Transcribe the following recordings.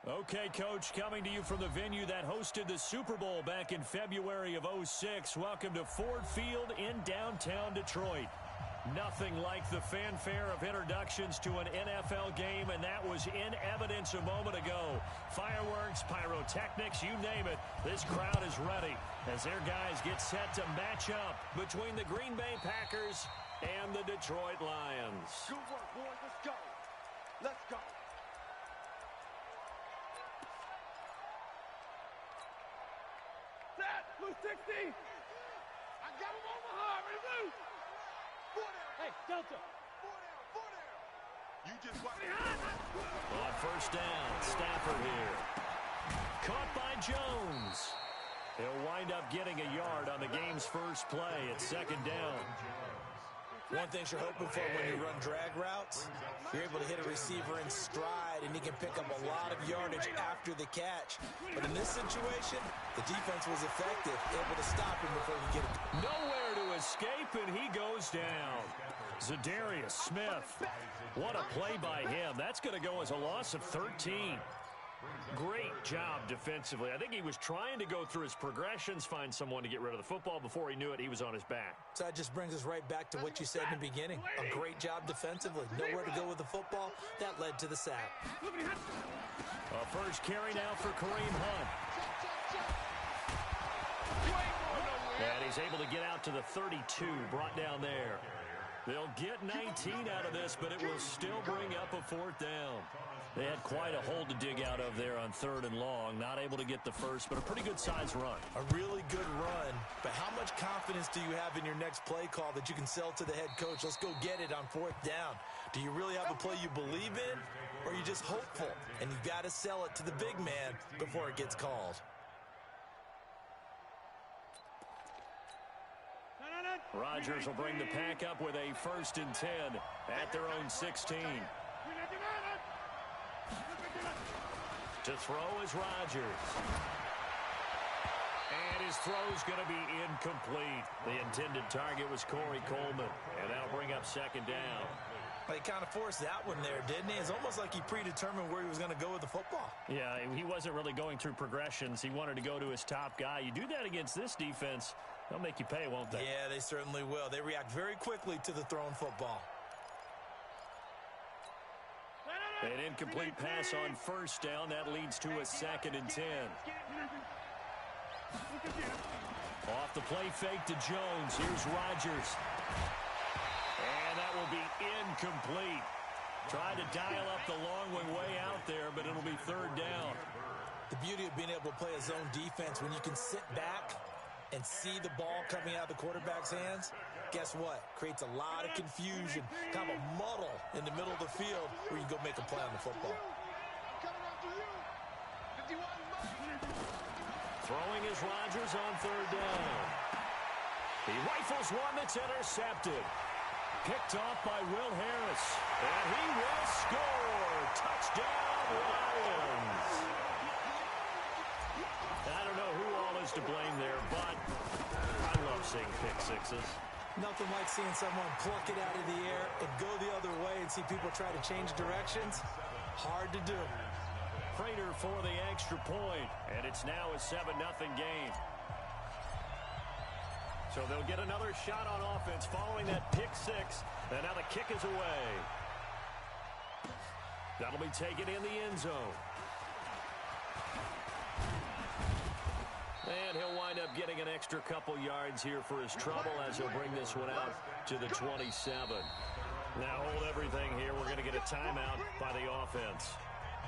Okay, Coach, coming to you from the venue that hosted the Super Bowl back in February of '06. Welcome to Ford Field in downtown Detroit. Nothing like the fanfare of introductions to an NFL game, and that was in evidence a moment ago. Fireworks, pyrotechnics, you name it. This crowd is ready as their guys get set to match up between the Green Bay Packers and the Detroit Lions. Good work, boys. Let's go. Let's go. Set. Blue 60. I got him on my heart. Ready to move. Hey, Delta. Four down. You just watch it. On first down, Stafford here. Caught by Jones. He'll wind up getting a yard on the game's first play at second down. One thing you're hoping for when you run drag routes, you're able to hit a receiver in stride, and he can pick up a lot of yardage after the catch. But in this situation, the defense was effective, able to stop him before he get it. Nowhere to escape, and he goes down. Zadarius Smith. What a play by him. That's going to go as a loss of 13. Great job defensively. I think he was trying to go through his progressions, find someone to get rid of the football. Before he knew it, he was on his back. So that just brings us right back to what you said in the beginning. A great job defensively. Nowhere to go with the football. That led to the sack. A first carry now for Kareem Hunt. And he's able to get out to the 32, brought down there. They'll get 19 out of this, but it will still bring up a fourth down. They had quite a hole to dig out of there on third and long. Not able to get the first, but a pretty good-sized run. A really good run, but how much confidence do you have in your next play call that you can sell to the head coach? Let's go get it on fourth down. Do you really have a play you believe in, or are you just hopeful? And you've got to sell it to the big man before it gets called. Rodgers will bring the pack up with a 1st and 10 at their own 16. To throw is Rodgers. And his throw's going to be incomplete. The intended target was Corey Coleman. And that'll bring up second down. Well, he kind of forced that one there, didn't he? It's almost like he predetermined where he was going to go with the football. Yeah, he wasn't really going through progressions. He wanted to go to his top guy. You do that against this defense, they'll make you pay, won't they? Yeah, they certainly will. They react very quickly to the thrown football. An incomplete pass on first down. That leads to a 2nd and 10. Off the play fake to Jones. Here's Rodgers. And that will be incomplete. Tried to dial up the long one way out there, but it'll be third down. The beauty of being able to play a zone defense, when you can sit back and see the ball coming out of the quarterback's hands, guess what? Creates a lot of confusion, kind of a muddle in the middle of the field where you can go make a play on the football. Throwing is Rodgers on third down. He rifles one that's intercepted. Picked off by Will Harris. And he will score. Touchdown, Lions. I don't know who all is to blame there, but I love seeing pick sixes. Nothing like seeing someone pluck it out of the air and go the other way and see people try to change directions. Hard to do. Prater for the extra point, and it's now a 7-0 game. So they'll get another shot on offense following that pick six, and now the kick is away. That'll be taken in the end zone. And he'll wind up getting an extra couple yards here for his trouble as he'll bring this one out to the 27. Now hold everything here. We're going to get a timeout by the offense.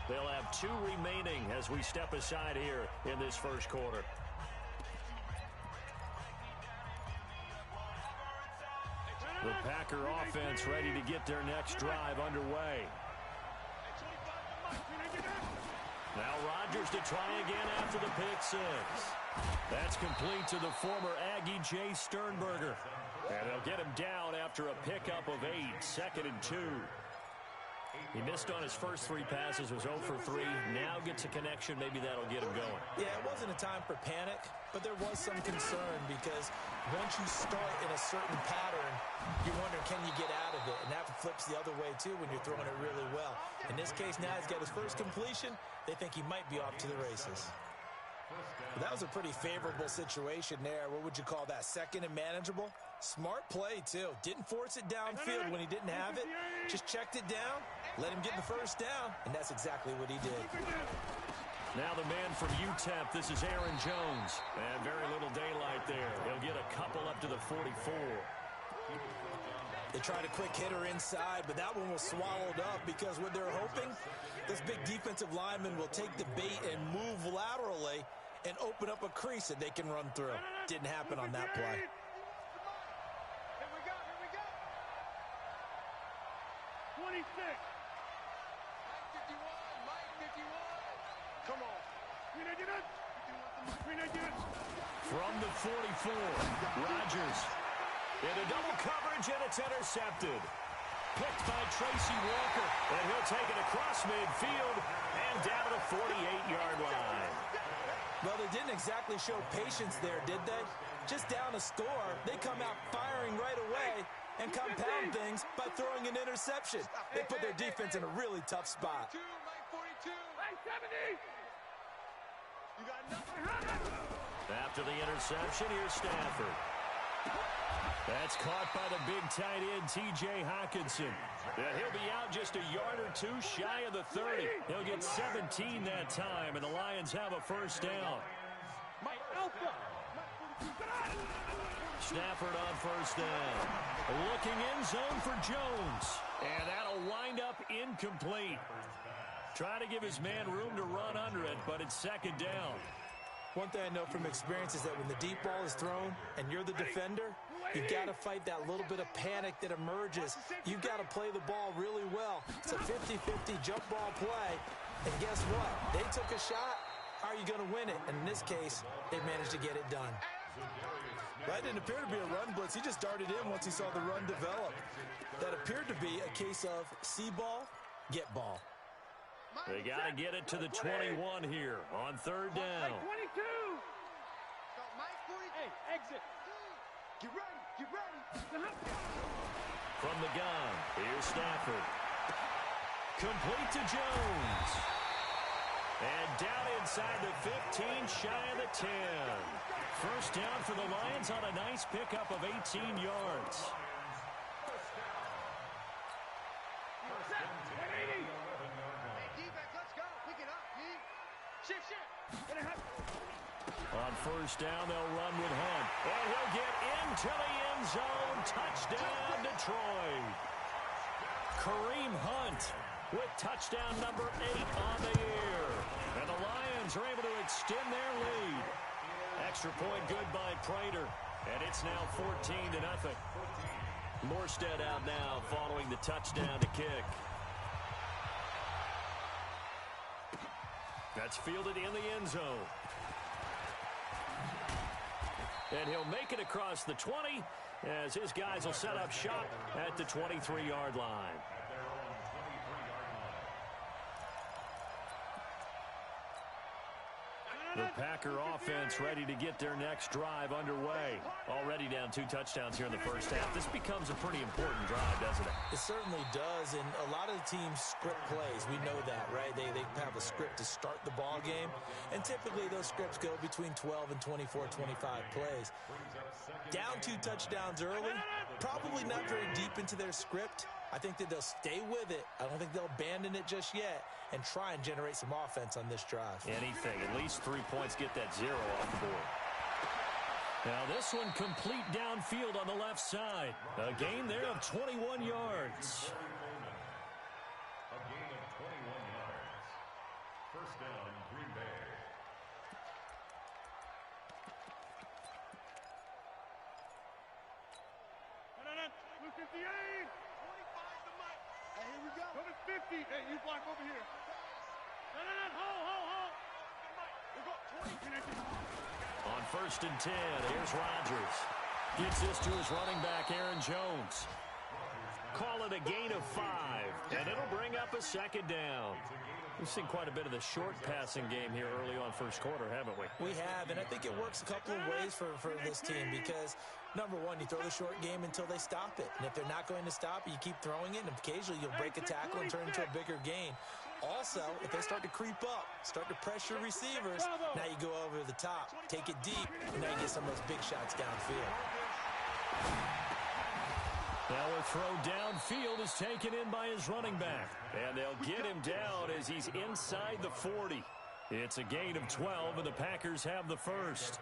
They'll have 2 remaining as we step aside here in this first quarter. The Packer offense ready to get their next drive underway. Now Rodgers to try again after the pick six. That's complete to the former Aggie Jay Sternberger. And they'll get him down after a pickup of 8, 2nd and 2. He missed on his first 3 passes, was 0 for 3. Now gets a connection. Maybe that'll get him going. Yeah, it wasn't a time for panic, but there was some concern because once you start in a certain pattern, you're wondering, can you get out of it? And that flips the other way, too, when you're throwing it really well. In this case, now he's got his first completion. They think he might be off to the races. Well, that was a pretty favorable situation there. What would you call that? Second and manageable? Smart play, too. Didn't force it downfield when he didn't have it. Just checked it down, let him get the first down, and that's exactly what he did. Now the man from UTEP, this is Aaron Jones. And very little daylight there. He'll get a couple up to the 44. They tried a quick hitter inside, but that one was swallowed up because what they're hoping, this big defensive lineman will take the bait and move laterally and open up a crease that they can run through. Didn't happen on that play. Here we go. 26. Mike 51. Come on. From the 44, Rodgers. Into double coverage, and it's intercepted. Picked by Tracy Walker, and he'll take it across midfield and down to the 48-yard line. Well, they didn't exactly show patience there, did they? Just down a score, they come out firing right away and compound things by throwing an interception. They put their defense in a really tough spot. Mike 42. Mike 70. You got nothing. After the interception, here's Stafford. That's caught by the big tight end, T.J. Hockenson. He'll be out just a yard or two shy of the 30. He'll get 17 that time, and the Lions have a first down. Stafford on first down. Looking in zone for Jones. And that'll wind up incomplete. Trying to give his man room to run under it, but it's second down. One thing I know from experience is that when the deep ball is thrown and you're the defender, you've got to fight that little bit of panic that emerges. You've got to play the ball really well. It's a 50-50 jump ball play. And guess what? They took a shot. How are you going to win it? And in this case, they managed to get it done. That didn't appear to be a run blitz. He just darted in once he saw the run develop. That appeared to be a case of see ball, get ball. They got to get it to the 21 here on third down. Mike 22. Mike 40. Hey, exit. Get ready. From the gun, here's Stafford. Complete to Jones. And down inside the 15, shy of the 10. First down for the Lions on a nice pickup of 18 yards. On first down, they'll run with Hunt. And he'll get into the end zone. Touchdown, Detroit. Kareem Hunt with touchdown number 8 on the year. And the Lions are able to extend their lead. Extra point good by Prater. And it's now 14-0. Morstead out now following the touchdown to kick. That's fielded in the end zone. And he'll make it across the 20 as his guys will set up shop at the 23-yard line. The Packer offense ready to get their next drive underway. Already down 2 touchdowns here in the first half. This becomes a pretty important drive, doesn't it? It certainly does, and a lot of the teams script plays. We know that, right? They have a script to start the ball game, and typically those scripts go between 12 and 24, 25 plays. Down 2 touchdowns early, probably not very deep into their script. I think that they'll stay with it. I don't think they'll abandon it just yet and try and generate some offense on this drive. Anything. At least 3 points, get that 0 off the board. Now this one complete downfield on the left side. A gain there of 21 yards. A gain of 21 yards. First down, Green Bay. Blue 58. 25 to Mike. Hey, here we go. Go to 50. Hey, you block over here. Hold. We go 20. On first and 10, here's Rodgers. Gets this to his running back, Aaron Jones. Call it a gain of 5, and it'll bring up a second down. We've seen quite a bit of the short passing game here early on first quarter, haven't we? We have, and I think it works a couple of ways for this team because, number one, you throw the short game until they stop it. And if they're not going to stop it, you keep throwing it, and occasionally you'll break a tackle and turn it into a bigger gain. Also, if they start to creep up, start to pressure receivers, now you go over the top, take it deep, and now you get some of those big shots downfield. Now a throw downfield is taken in by his running back. And they'll get him down as he's inside the 40. It's a gain of 12, and the Packers have the first.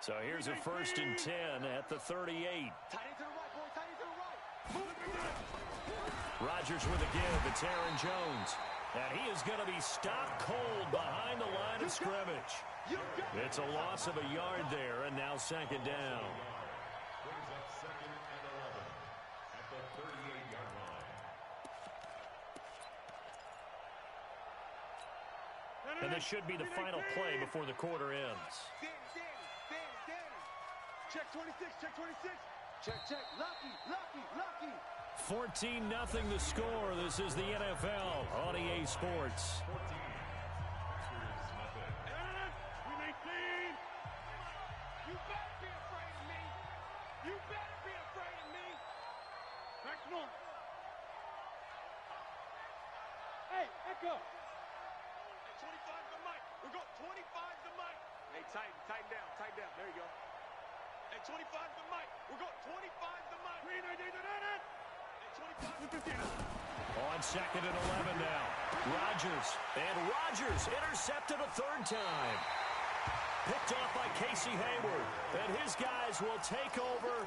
So here's a 1st and 10 at the 38. Rodgers with a give. It's Aaron Jones. And he is going to be stopped cold behind the line of scrimmage. It's a loss of a yard there, and now second down. Brings up 2nd and 11 at the 38-yard line. And this should be the final play before the quarter ends. Danny. Check 26, check 26. Check. Lucky. 14-0 the score. This is the NFL on EA Sports. 14. You better be afraid of me. You better be afraid of me. Back to normal. Hey, echo. Hey, 25 the mic. We're going 25 the mic. Hey, tighten down. There you go. Hey, 25 the mic. We're going 25 the mic. Hey, 25. On 2nd and 11 now. Rodgers intercepted a 3rd time. Picked off by Casey Hayward. And his guys will take over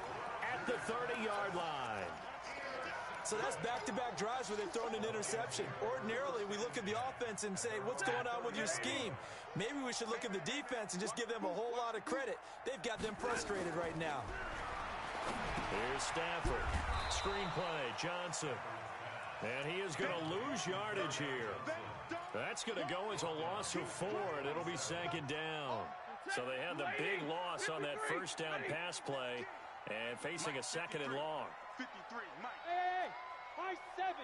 at the 30-yard line. So that's back-to-back drives where they've thrown an interception. Ordinarily, we look at the offense and say, what's going on with your scheme? Maybe we should look at the defense and just give them a whole lot of credit. They've got them frustrated right now. Here's Stafford. Screenplay, Johnson. And he is going to lose yardage here. That's going to go as a loss of 4, and it'll be second down. So they had the big loss on that 1st down pass play and facing a 2nd and long. 53, Mike. Hey, high 7.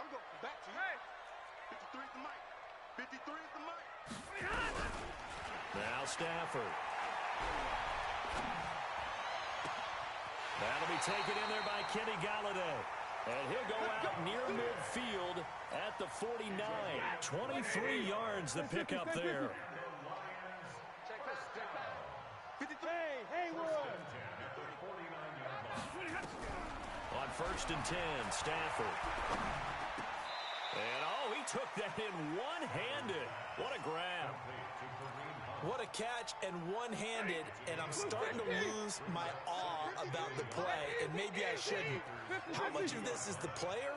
I'm going back to you. 53 is the mic. 53 is the mic. Now Stafford. That'll be taken in there by Kenny Galladay. And he'll go out near midfield at the 49. 23 yards the pickup there. Hey, Hayward. On 1st and 10, Stafford. And, he took that in one-handed. What a grab. What a catch and one-handed, and I'm starting to lose my awe about the play, and maybe I shouldn't. How much of this is the player?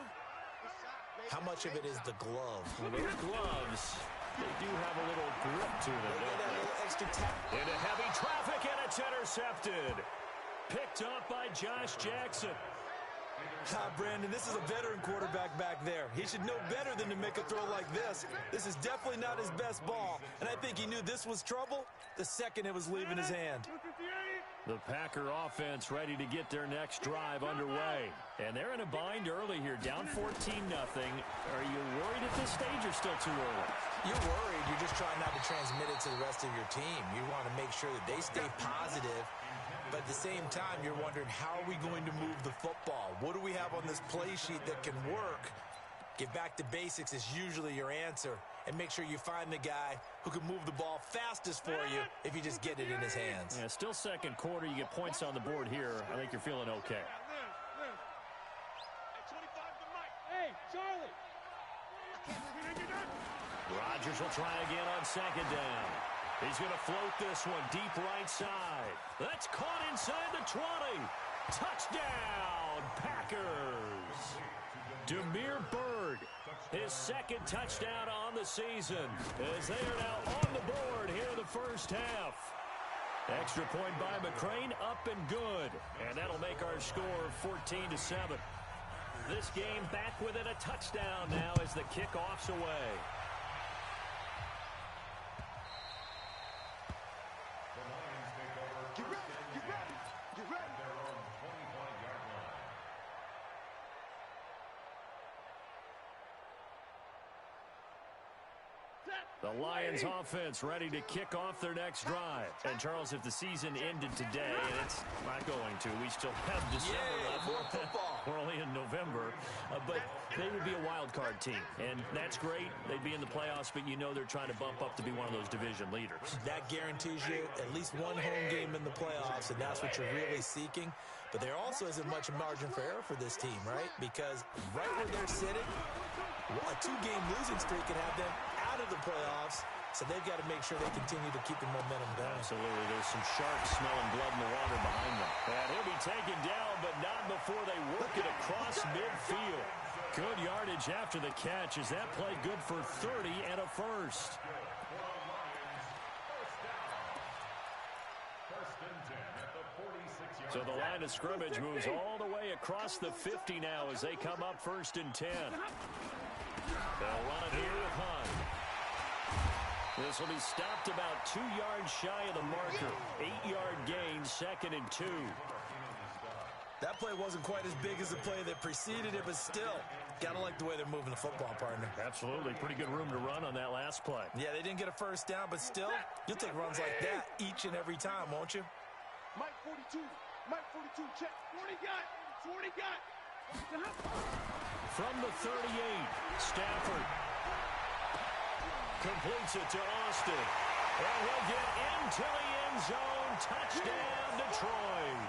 How much of it is the glove? Well, those gloves, they do have a little grip to them, don't they? Extra tap. Into heavy traffic, and it's intercepted. Picked up by Josh Jackson. Brandon, this is a veteran quarterback back there. He should know better than to make a throw like this. This is definitely not his best ball, and I think he knew this was trouble the second it was leaving his hand. The Packer offense ready to get their next drive underway. And they're in a bind early here, down 14-0. Are you worried at this stage or still too early? You're worried. You're just trying not to transmit it to the rest of your team. You want to make sure that they stay positive. But at the same time, you're wondering, how are we going to move the football? What do we have on this play sheet that can work? Get back to basics is usually your answer. And make sure you find the guy who can move the ball fastest for you if you just get it in his hands. Yeah, still second quarter. You get points on the board here. I think you're feeling okay. Hey, Charlie. Rodgers will try again on 2nd down. He's going to float this one deep right side. That's caught inside the 20. Touchdown, Packers. Damiere Byrd, his 2nd touchdown on the season, as they are now on the board here in the first half. Extra point by McCrane, up and good. And that'll make our score 14-7. This game back within a touchdown now as the kickoff's away. Get The Lions offense ready to kick off their next drive. And, Charles, if the season ended today, and it's not going to, we still have December left. More football. We're only in November. But they would be a wild card team. And that's great. They'd be in the playoffs, but you know they're trying to bump up to be one of those division leaders. That guarantees you at least one home game in the playoffs, and that's what you're really seeking. But there also isn't much margin for error for this team, right? Because right where they're sitting, a two-game losing streak can have them out of the playoffs, so they've got to make sure they continue to keep the momentum going. Absolutely. There's some sharks smelling blood in the water behind them. And he'll be taken down, but not before they work it across midfield. Good yardage after the catch. Is that play good for 30 and a first? So the line of scrimmage moves all the way across the 50 now as they come up 1st and 10. They'll run it here with Hunt. This will be stopped about 2 yards shy of the marker. 8-yard gain, 2nd and 2. That play wasn't quite as big as the play that preceded it, but still, got to like the way they're moving the football, partner. Absolutely. Pretty good room to run on that last play. Yeah, they didn't get a first down, but still, you'll take runs like that each and every time, won't you? Mike 42. Mike 42, check. 40 got. 40 got. From the 38, Stafford completes it to Austin. And he'll get into the end zone. Touchdown, Detroit.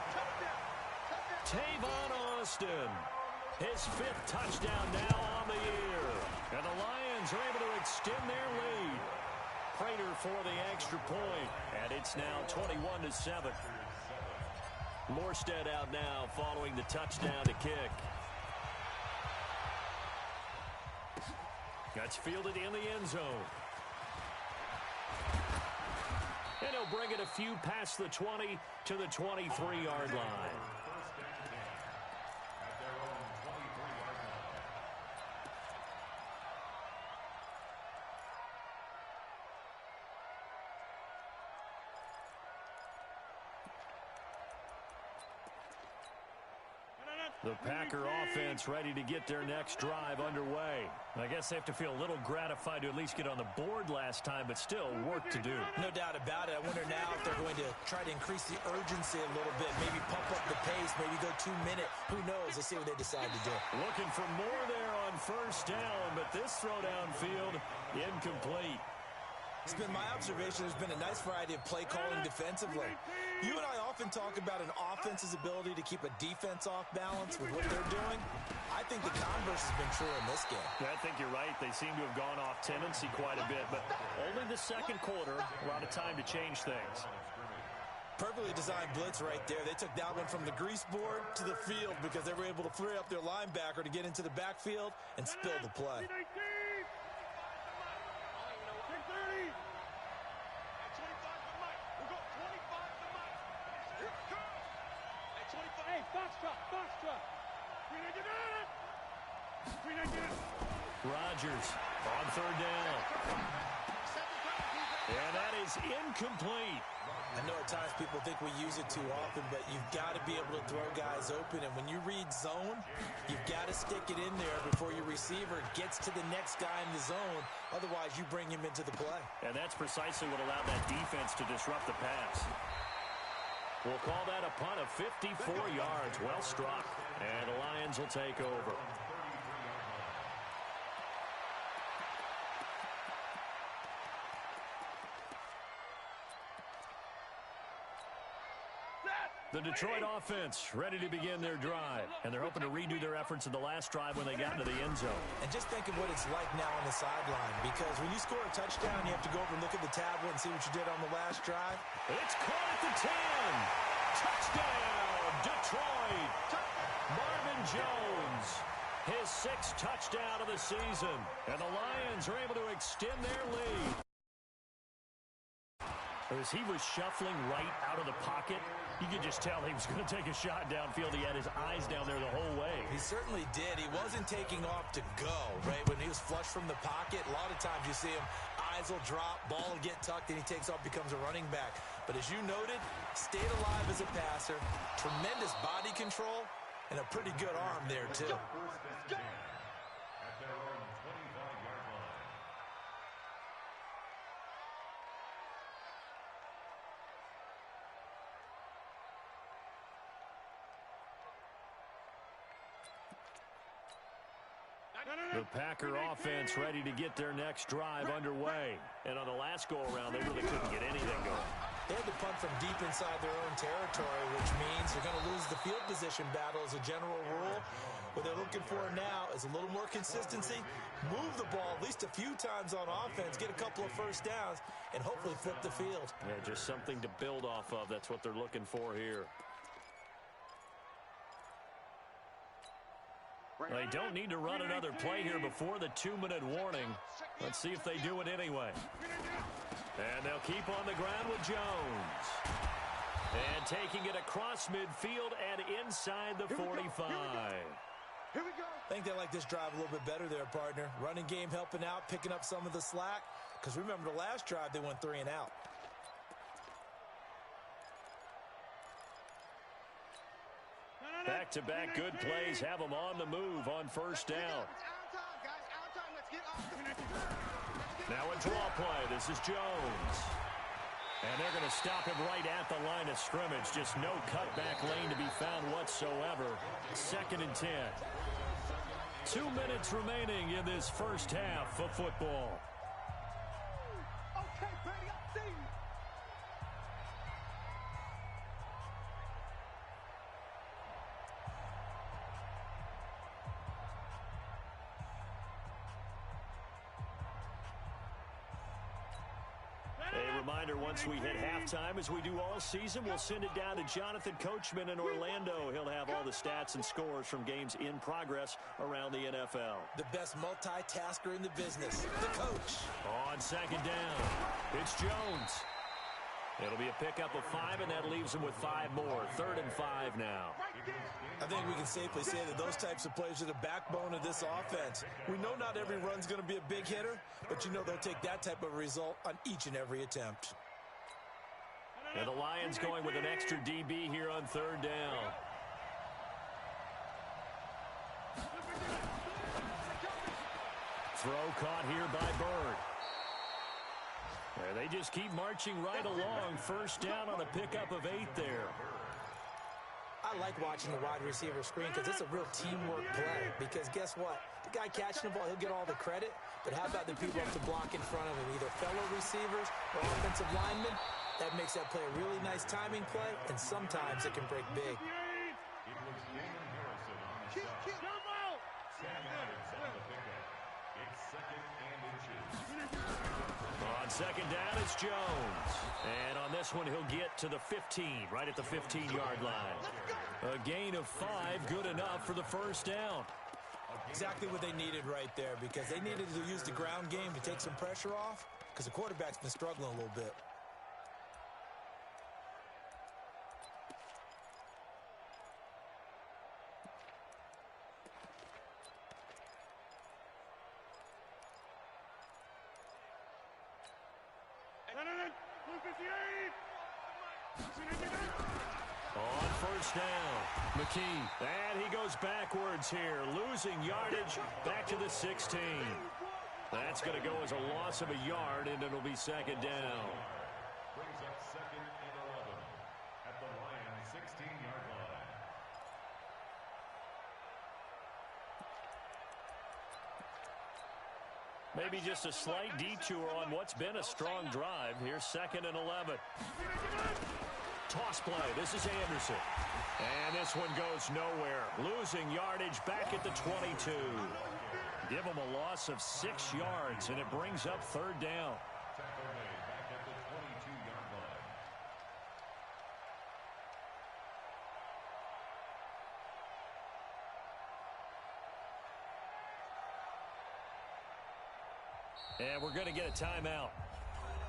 Tavon Austin, his 5th touchdown now on the year. And the Lions are able to extend their lead. Prater for the extra point. And it's now 21-7. Morstead out now following the touchdown to kick. That's fielded in the end zone. And he'll bring it a few past the 20 to the 23-yard line. The Packer offense ready to get their next drive underway. I guess they have to feel a little gratified to at least get on the board last time, but still work to do. No doubt about it. I wonder now if they're going to try to increase the urgency a little bit, maybe pump up the pace, maybe go 2 minute. Who knows? Let's see what they decide to do. Looking for more there on 1st down, but this throw downfield incomplete. It's been my observation there's been a nice variety of play calling defensively. You and I often talk about an offense's ability to keep a defense off balance with what they're doing. I think the converse has been true in this game. I think you're right. They seem to have gone off tendency quite a bit, but only the 2nd quarter, a lot of time to change things. Perfectly designed blitz right there. They took that one from the grease board to the field because they were able to free up their linebacker to get into the backfield and spill the play. Rodgers on 3rd down. And that is incomplete. I know at times people think we use it too often, but you've got to be able to throw guys open. And when you read zone, you've got to stick it in there before your receiver gets to the next guy in the zone. Otherwise, you bring him into the play. And that's precisely what allowed that defense to disrupt the pass. We'll call that a punt of 54 yards. Well struck. And the Lions will take over. The Detroit offense ready to begin their drive. And they're hoping to redo their efforts in the last drive when they got into the end zone. And just think of what it's like now on the sideline. Because when you score a touchdown, you have to go over and look at the tablet and see what you did on the last drive. It's caught at the 10. Touchdown, Detroit. Marvin Jones, his 6th touchdown of the season. And the Lions are able to extend their lead. As he was shuffling right out of the pocket, you could just tell he was going to take a shot downfield. He had his eyes down there the whole way. He certainly did. He wasn't taking off to go, right? When he was flush from the pocket, a lot of times you see him, eyes will drop, ball will get tucked, and he takes off, becomes a running back. But as you noted, stayed alive as a passer, tremendous body control, and a pretty good arm there, too. The Packer offense ready to get their next drive underway. And on the last go-around, they really couldn't get anything going. They had to punt from deep inside their own territory, which means they're going to lose the field position battle as a general rule. What they're looking for now is a little more consistency, move the ball at least a few times on offense, get a couple of first downs, and hopefully flip the field. Yeah, just something to build off of. That's what they're looking for here. They don't need to run another play here before the 2-minute warning. Let's see if they do it anyway. And they'll keep on the ground with Jones. And taking it across midfield and inside the 45. Here we go. I think they like this drive a little bit better there, partner. Running game helping out, picking up some of the slack. Because remember, the last drive, they went 3 and out. Back-to-back good plays have them on the move on first down. Now a draw play. This is Jones. And they're going to stop him right at the line of scrimmage. Just no cutback lane to be found whatsoever. 2nd and 10. 2 minutes remaining in this first half of football. Okay, Brady, I see you. A reminder, once we hit halftime, as we do all season, we'll send it down to Jonathan Coachman in Orlando. He'll have all the stats and scores from games in progress around the NFL. The best multitasker in the business, the coach. On 2nd down, it's Jones. It'll be a pickup of 5, and that leaves them with 5 more. 3rd and 5 now. I think we can safely say that those types of plays are the backbone of this offense. We know not every run's going to be a big hitter, but you know they'll take that type of result on each and every attempt. And the Lions going with an extra DB here on 3rd down. Throw caught here by Bird. They just keep marching right along. First down on a pickup of 8 there. I like watching the wide receiver screen because it's a real teamwork play. Because guess what? The guy catching the ball, he'll get all the credit. But how about the people up to block in front of him? Either fellow receivers or offensive linemen. That makes that play a really nice timing play, and sometimes it can break big. It was Damon Harrison on the stop. Sam Adams on the pickup. It's 2nd and inches. On 2nd down, it's Jones. And on this one, he'll get to the 15, right at the 15-yard line. A gain of 5, good enough for the first down. Exactly what they needed right there, because they needed to use the ground game to take some pressure off, because the quarterback's been struggling a little bit. On first down, McKee. And he goes backwards here, losing yardage back to the 16. That's going to go as a loss of a yard, and it'll be 2nd down. Brings up 2nd and 11 at the Lions' 16-yard line. Maybe just a slight detour on what's been a strong drive. Here's 2nd and 11. Toss play. This is Anderson. And this one goes nowhere. Losing yardage back at the 22. Give them a loss of 6 yards, and it brings up 3rd down. Tackle made back at the 22-yard line. And we're going to get a timeout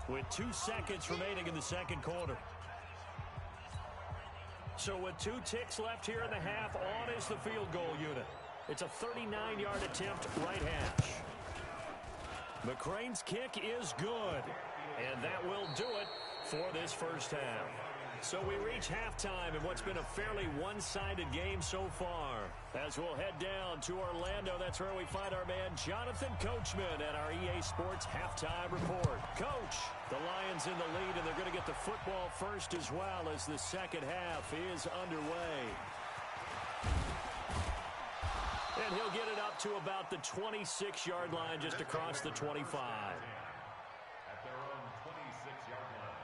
with 2 seconds remaining in the 2nd quarter. So with 2 ticks left here in the half, on is the field goal unit. It's a 39-yard attempt, right hash. McCrane's kick is good, and that will do it for this first half. So we reach halftime in what's been a fairly one-sided game so far. As we'll head down to Orlando, that's where we find our man Jonathan Coachman at our EA Sports Halftime Report. Coach, the Lions in the lead, and they're going to get the football first as well as the second half is underway. And he'll get it up to about the 26-yard line, just across the 25. At their own 26-yard line.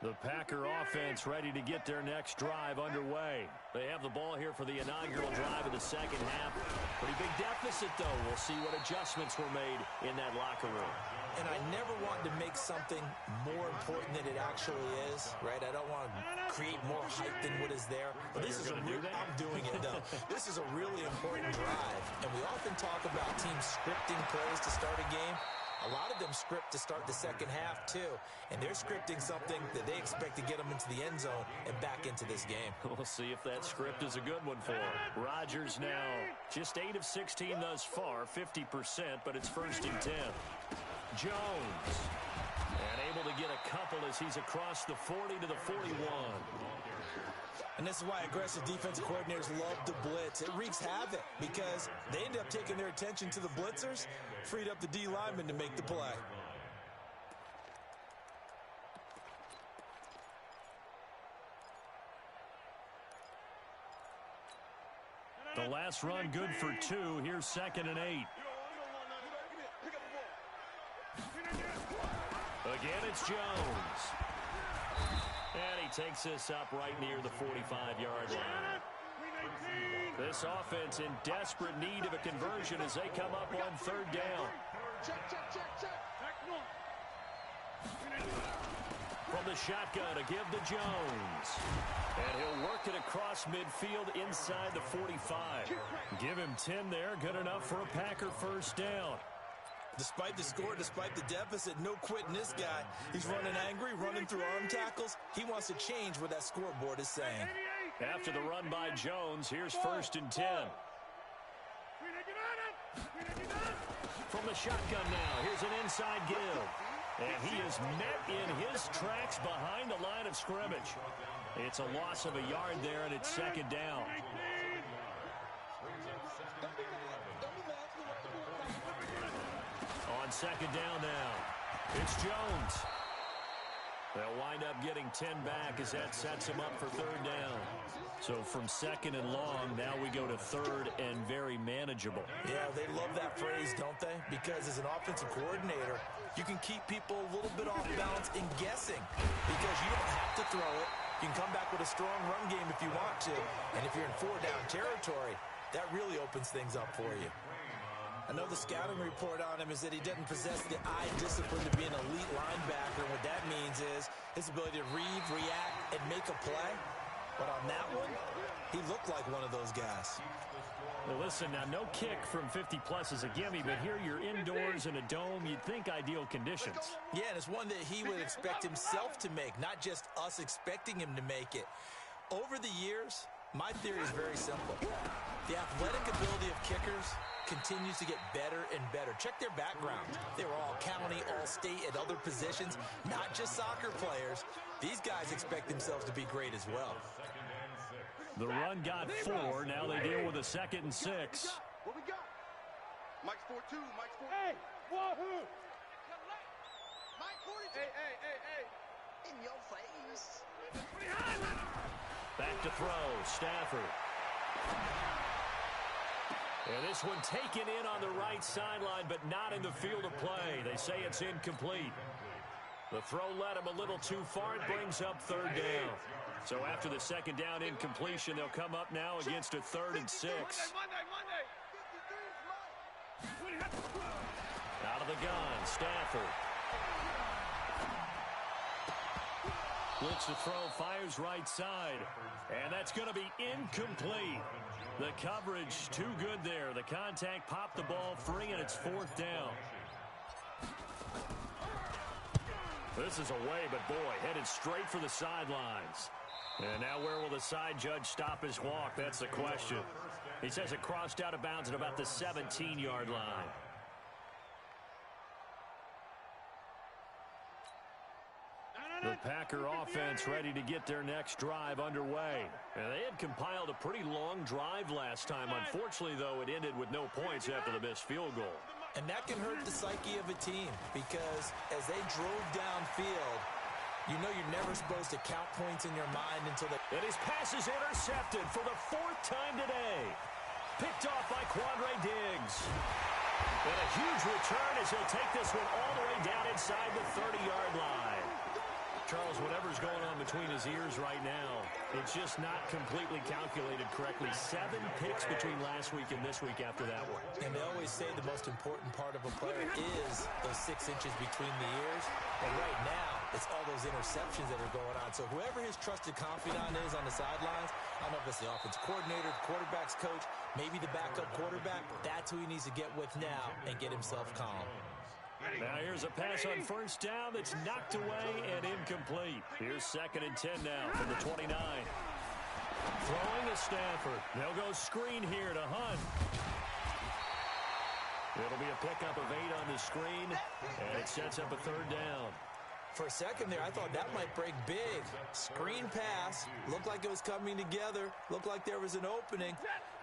The Packer offense ready to get their next drive underway. They have the ball here for the inaugural drive of the second half. Pretty big deficit, though. We'll see what adjustments were made in that locker room. And I never want to make something more important than it actually is, right? I don't want to create more hype than what is there. But this is I'm doing it, though. This is a really important drive. And we often talk about teams scripting plays to start a game. A lot of them script to start the second half, too. And they're scripting something that they expect to get them into the end zone and back into this game. We'll see if that script is a good one for him. Rodgers now just 8 of 16 thus far, 50%, but it's 1st and 10. Jones. And able to get a couple as he's across the 40 to the 41. And this is why aggressive defensive coordinators love to blitz. It wreaks havoc because they end up taking their attention to the blitzers, freed up the D lineman to make the play. The last run good for 2. Here's 2nd and 8. Again, it's Jones. And he takes this up right near the 45-yard line. This offense in desperate need of a conversion as they come up on 3rd down. From the shotgun to give to Jones. And he'll work it across midfield inside the 45. Give him 10 there. Good enough for a Packer 1st down. Despite the score, despite the deficit, no quitting this guy. He's running angry, running through arm tackles. He wants to change what that scoreboard is saying. After the run by Jones, here's 1st and 10. From the shotgun now, here's an inside give. And he is met in his tracks behind the line of scrimmage. It's a loss of a yard there, and it's 2nd down. On 2nd down now, it's Jones. They'll wind up getting 10 back as that sets him up for 3rd down. So from 2nd and long, now we go to 3rd and very manageable. Yeah, they love that phrase, don't they? Because as an offensive coordinator, you can keep people a little bit off balance and guessing because you don't have to throw it. You can come back with a strong run game if you want to. And if you're in 4-down territory, that really opens things up for you. I know the scouting report on him is that he doesn't possess the eye discipline to be an elite linebacker. And what that means is his ability to read, react, and make a play. But on that one, he looked like one of those guys. Well, listen, now no kick from 50-plus is a gimme, but here you're indoors in a dome. You'd think ideal conditions. Yeah, and it's one that he would expect himself to make, not just us expecting him to make it. Over the years, my theory is very simple. The athletic ability of kickers continues to get better and better. Check their background. They were all county, all state at other positions, not just soccer players. These guys expect themselves to be great as well. The run got 4. Now they deal with a 2nd and 6. What we got? Mike's 4-2. Mike's 4. Hey, wahoo! Mike 42. Hey. In your face. Back to throw. Stafford. And this one taken in on the right sideline, but not in the field of play. They say it's incomplete. The throw led him a little too far. It brings up 3rd down. So after the 2nd down incompletion, they'll come up now against a 3rd and 6. Out of the gun, Stafford. Looks to throw, fires right side. And that's going to be incomplete. The coverage too good there. The contact popped the ball free, and it's 4th down. This is away, but boy, headed straight for the sidelines. And now where will the side judge stop his walk? That's the question. He says it crossed out of bounds at about the 17-yard line. The Packer offense ready to get their next drive underway. And they had compiled a pretty long drive last time. Unfortunately, though, it ended with no points after the missed field goal. And that can hurt the psyche of a team because as they drove downfield, You know you're never supposed to count points in your mind until the... And his pass is intercepted for the 4th time today. Picked off by Quandre Diggs. And a huge return as he'll take this one all the way down inside the 30-yard line. Charles, whatever's going on between his ears right now, it's just not completely calculated correctly. 7 picks between last week and this week after that one. And they always say the most important part of a player is those 6 inches between the ears. And right now, it's all those interceptions that are going on. So whoever his trusted confidant is on the sidelines, I don't know if it's the offensive coordinator, the quarterback's coach, maybe the backup quarterback, that's who he needs to get with now and get himself calm. Now here's a pass on first down that's knocked away and incomplete. Here's 2nd and 10 now from the 29. Throwing to Stafford. They'll go screen here to Hunt. It'll be a pickup of 8 on the screen, and it sets up a 3rd down. For a second there, I thought that might break big. Screen pass. Looked like it was coming together. Looked like there was an opening.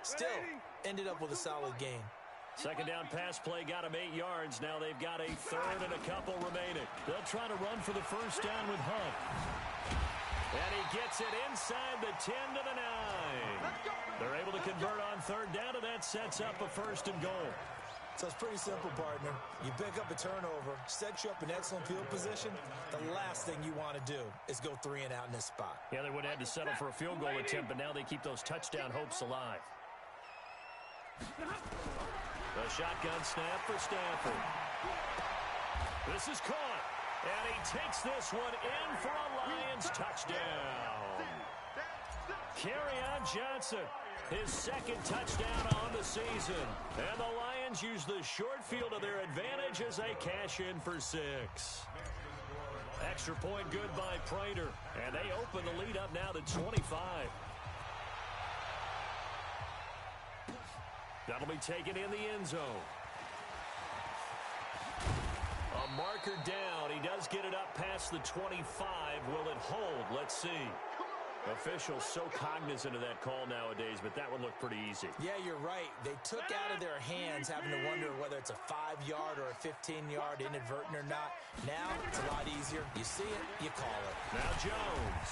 Still, ended up with a solid game. 2nd down pass play got him 8 yards. Now they've got a 3rd and a couple remaining. They'll try to run for the 1st down with Hunt. And he gets it inside the 10 to the 9. They're able to convert on 3rd down, and that sets up a 1st and goal. So it's pretty simple, partner. You pick up a turnover, sets you up in excellent field position. The last thing you want to do is go 3 and out in this spot. Yeah, they would have had to settle for a field goal attempt, but now they keep those touchdown hopes alive. The shotgun snap for Stafford. This is caught, and he takes this one in for a Lions touchdown. Kerryon Johnson, his 2nd touchdown on the season. And the Lions use the short field to their advantage as they cash in for 6. Extra point good by Prater, and they open the lead up now to 25. That'll be taken in the end zone. A marker down. He does get it up past the 25. Will it hold? Let's see. Officials so cognizant of that call nowadays, but that would look pretty easy. Yeah, you're right. They took out of their hands having to wonder whether it's a 5-yard or a 15-yard inadvertent or not. Now, it's a lot easier. You see it, you call it. Now Jones.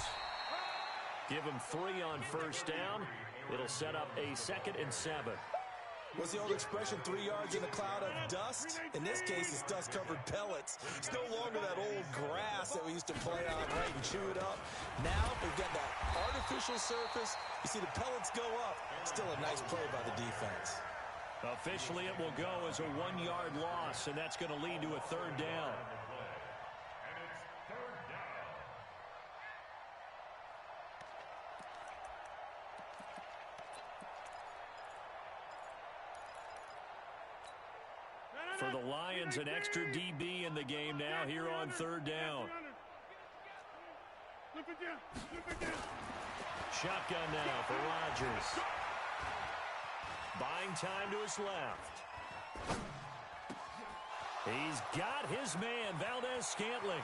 Give him 3 on 1st down. It'll set up a 2nd and 7. What's the old expression, 3 yards in a cloud of dust? In this case, it's dust-covered pellets. It's no longer that old grass that we used to play on, right, and chew it up. Now, we've got that artificial surface. You see the pellets go up. Still a nice play by the defense. Officially, it will go as a 1-yard loss, and that's going to lead to a 3rd down. For the Lions, an extra DB in the game now here on 3rd down. Shotgun now for Rodgers. Buying time to his left. He's got his man, Valdez-Scantling.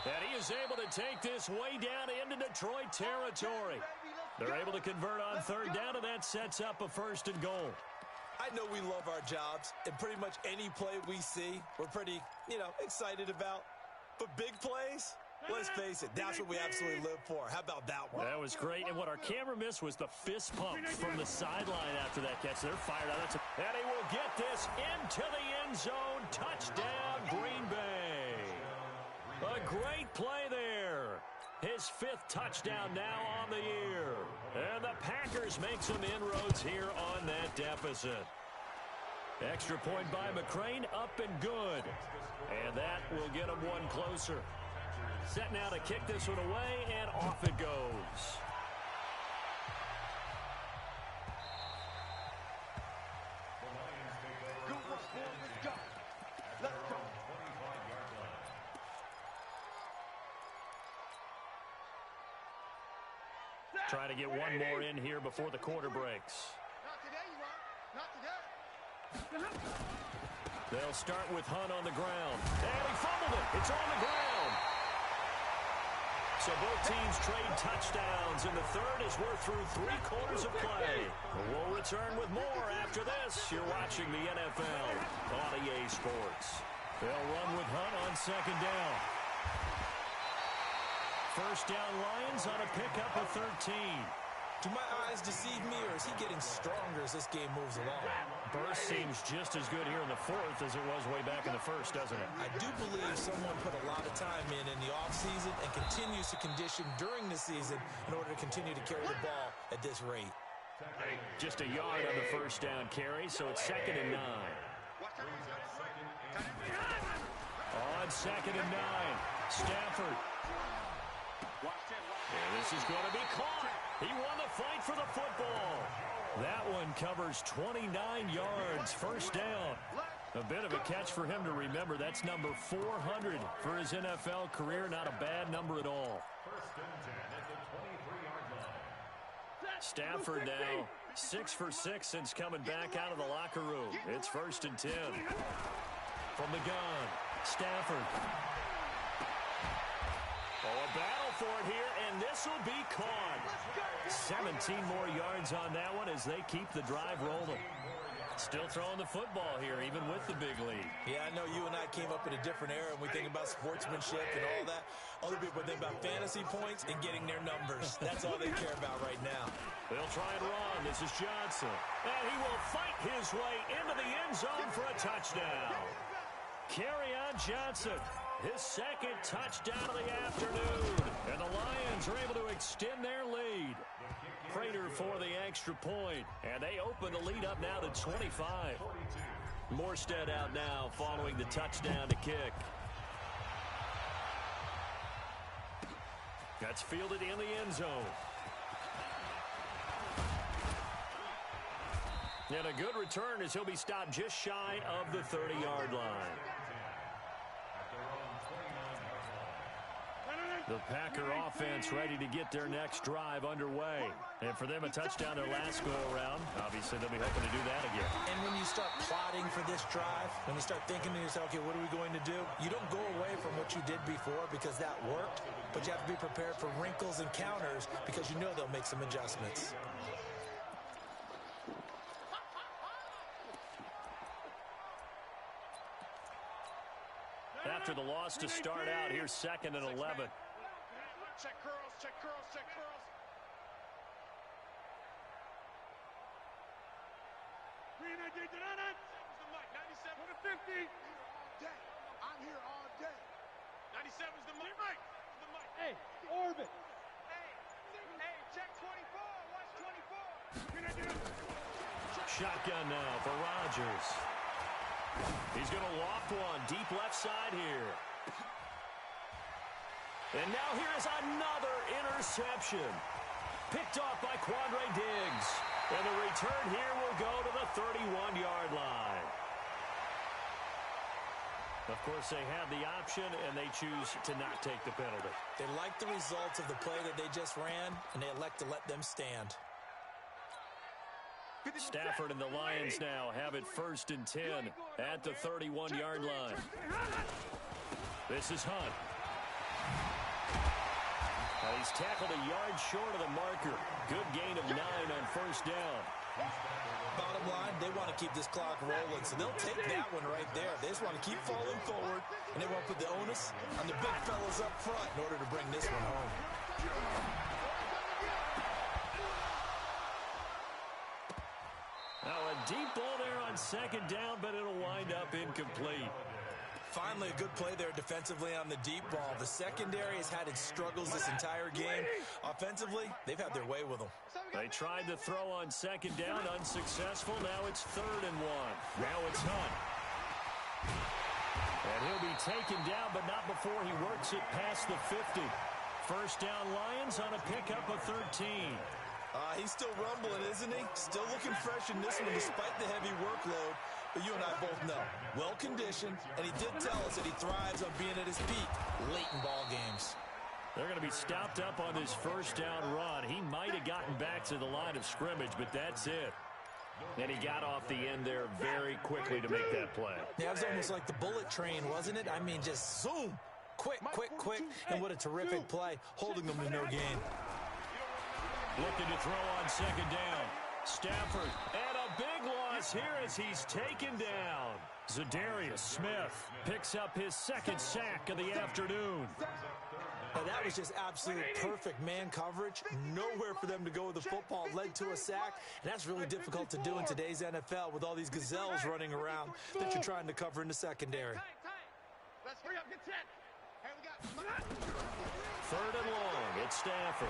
And he is able to take this way down into Detroit territory. They're able to convert on 3rd down, and that sets up a 1st and goal. I know we love our jobs, and pretty much any play we see, we're pretty, excited about. But big plays, let's face it, that's what we absolutely live for. How about that one? That was great, and what our camera missed was the fist pump from the sideline after that catch. They're fired out. And he will get this into the end zone. Touchdown, Green Bay. A great play there. His 5th touchdown now on the year. And the Packers make some inroads here on that deficit. Extra point by McCrane, up and good. And that will get him one closer. Set now to kick this one away, and off it goes. Trying to get one more in here before the quarter breaks. Not today, you are. Not today. They'll start with Hunt on the ground. And he fumbled it. It's on the ground. So both teams trade touchdowns, and the 3rd as we're through 3 quarters of play. We'll return with more after this. You're watching the NFL on EA Sports. They'll run with Hunt on second down. First down Lions on a pickup of 13. Do my eyes deceive me, or is he getting stronger as this game moves along? Burst seems just as good here in the fourth as it was way back in the first, doesn't it? I do believe someone put a lot of time in the offseason and continues to condition during the season in order to continue to carry the ball at this rate. Just a yard on the first down carry, so it's 2nd and 9. On 2nd and 9, Stafford. And this is going to be caught. He won the fight for the football. That one covers 29 yards, first down. A bit of a catch for him to remember. That's number 400 for his NFL career. Not a bad number at all. Stafford now 6 for 6 since coming back out of the locker room. It's 1st and 10. From the gun, Stafford. Oh, a battle for it here, and this will be caught. 17 more yards on that one as they keep the drive rolling. Still throwing the football here, even with the big lead. Yeah, I know you and I came up in a different era, and we think about sportsmanship and all that. Other people think about fantasy points and getting their numbers. That's all they care about right now. They'll try and run. This is Johnson. And he will fight his way into the end zone for a touchdown. Kerryon Johnson, his 2nd touchdown of the afternoon. And the Lions are able to extend their lead. Prater for the extra point. And they open the lead up now to 25. Morstead out now following the touchdown to kick. That's fielded in the end zone. And a good return as he'll be stopped just shy of the 30-yard line. The Packer offense ready to get their next drive underway. And for them, a touchdown their last go-around. Obviously, they'll be hoping to do that again. And when you start plotting for this drive, when you start thinking to yourself, okay, what are we going to do? You don't go away from what you did before because that worked, but you have to be prepared for wrinkles and counters because you know they'll make some adjustments. After the loss to start out, here's 2nd and 11. Check curls, check curls, check curls. Green ID, the mic, 97 to 50. Day. I'm here all day. 97's the mic. The mic. Hey, Orbit. Hey, check 24. Watch 24. Green ID. Shotgun now for Rodgers. He's going to loft one deep left side here. And now here is another interception. Picked off by Quandre Diggs. And the return here will go to the 31-yard line. Of course, they have the option, and they choose to not take the penalty. They like the results of the play that they just ran, and they elect to let them stand. Stafford and the Lions now have it 1st and 10 at the 31-yard line. This is Hunt. He's tackled a yard short of the marker. Good gain of 9 on 1st down. Bottom line, they want to keep this clock rolling, so they'll take that one right there. They just want to keep falling forward, and they want to put the onus on the big fellas up front in order to bring this one home. Now a deep ball there on 2nd down, but it'll wind up incomplete. Finally, a good play there defensively on the deep ball. The secondary has had its struggles this entire game. Offensively, they've had their way with them. They tried to throw on 2nd down, unsuccessful. Now it's 3rd and 1. Now it's Hunt. And he'll be taken down, but not before he works it past the 50. First down Lions on a pickup of 13. He's still rumbling, isn't he? Still looking fresh in this one despite the heavy workload. But you and I both know, well-conditioned, and he did tell us that he thrives on being at his peak late in ball games. They're going to be stopped up on this first down run. He might have gotten back to the line of scrimmage, but that's it. And he got off the end there very quickly to make that play. Yeah, it was almost like the bullet train, wasn't it? I mean, just zoom. Quick, and what a terrific play, holding them to no gain. Looking to throw on 2nd down. Stafford, and a big loss here as he's taken down. Zadarius Smith picks up his second sack of the afternoon. Now that was just absolute perfect man coverage. Nowhere for them to go with the football. Led to a sack, and that's really difficult to do in today's NFL with all these gazelles running around that you're trying to cover in the secondary. Let's hurry up, get set. Hey, we got... Third and long, it's Stafford.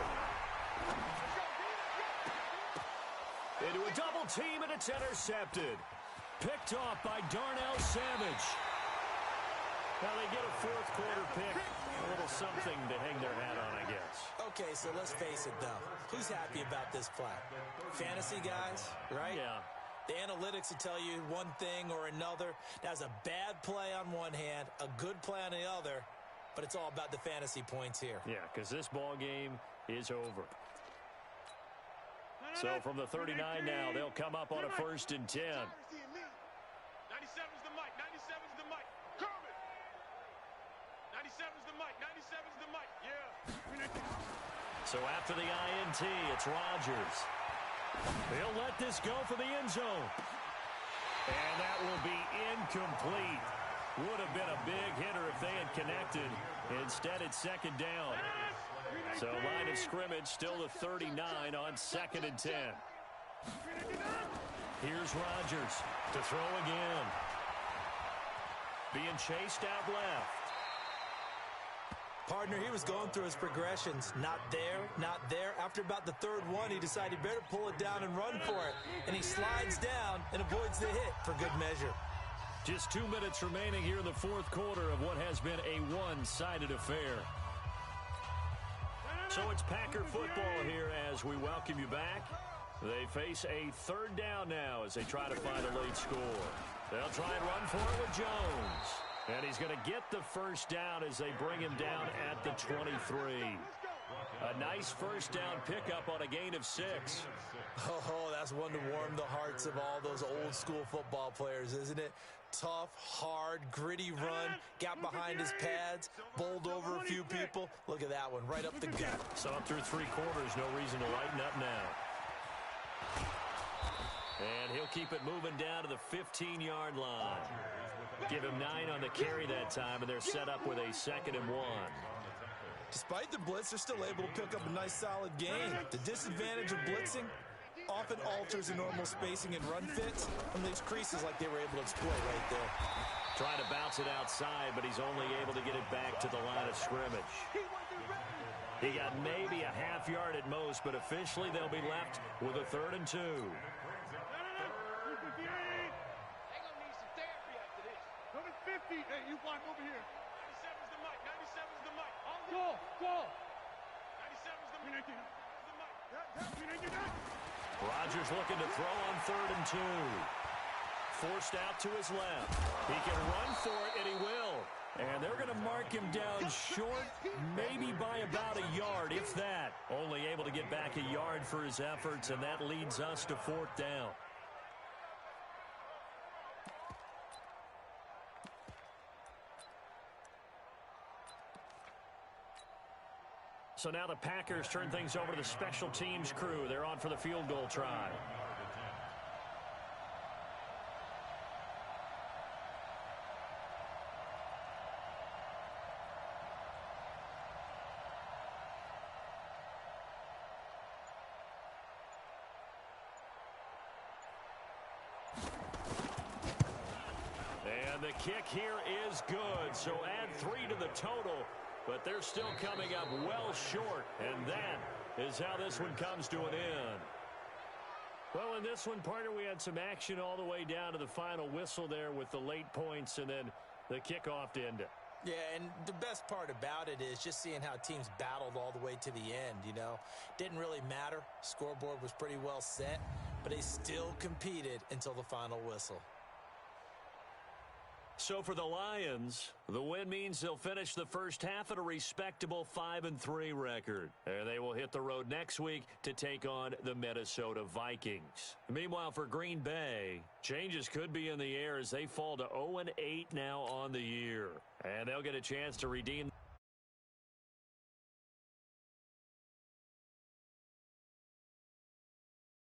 Into a double team, and it's intercepted. Picked off by Darnell Savage. Now they get a fourth quarter pick. A little something to hang their hat on, I guess. Okay, so let's face it, though. Who's happy about this play? Fantasy guys, right? Yeah. The analytics will tell you one thing or another. That's a bad play on one hand, a good play on the other, but it's all about the fantasy points here. Yeah, because this ball game is over. So from the 39 now, they'll come up on a 1st and 10. 97's the mic, 97's the mic. Kermit! 97's the mic, 97's the mic. Yeah. So after the INT, it's Rodgers. He'll let this go for the end zone. And that will be incomplete. Would have been a big hitter if they had connected. Instead, it's second down. So line of scrimmage still the 39 on 2nd and 10. Here's Rodgers to throw again. Being chased out left. Partner, he was going through his progressions. Not there, not there. After about the third one, he decided he better pull it down and run for it. And he slides down and avoids the hit for good measure. Just 2 minutes remaining here in the fourth quarter of what has been a one-sided affair. So it's Packer football here as we welcome you back. They face a third down now as they try to find a late score. They'll try and run for it with Jones. And he's going to get the first down as they bring him down at the 23. A nice first down pickup on a gain of 6. Oh, that's one to warm the hearts of all those old school football players, isn't it? Tough, hard, gritty run, got behind his pads, bowled over a few people. Look at that one, right up the gut. So up through 3 quarters, no reason to lighten up now. And he'll keep it moving down to the 15-yard line. Give him 9 on the carry that time, and they're set up with a 2nd and 1. Despite the blitz, they're still able to pick up a nice solid gain. The disadvantage of blitzing often alters the normal spacing and run fits and leaves creases like they were able to exploit right there. Trying to bounce it outside, but he's only able to get it back to the line of scrimmage. He got maybe a half yard at most, but officially they'll be left with a 3rd and 2. They're gonna need some therapy after this. Number 50. Hey, you block over here. 97's the mic. 97's the mic. Go. 97's the mic. Rodgers looking to throw on 3rd and 2. Forced out to his left. He can run for it, and he will. And they're going to mark him down short, maybe by about a yard, if that. Only able to get back a yard for his efforts, and that leads us to 4th down. So now the Packers turn things over to the special teams crew. They're on for the field goal try. And the kick here is good, so add 3 to the total. But they're still coming up well short, and that is how this one comes to an end. Well, in this one, partner, we had some action all the way down to the final whistle there with the late points and then the kickoff to end it. Yeah, and the best part about it is just seeing how teams battled all the way to the end, you know. Didn't really matter. Scoreboard was pretty well set, but they still competed until the final whistle. So for the Lions, the win means they'll finish the first half at a respectable 5-3 record. And they will hit the road next week to take on the Minnesota Vikings. Meanwhile, for Green Bay, changes could be in the air as they fall to 0-8 now on the year. And they'll get a chance to redeem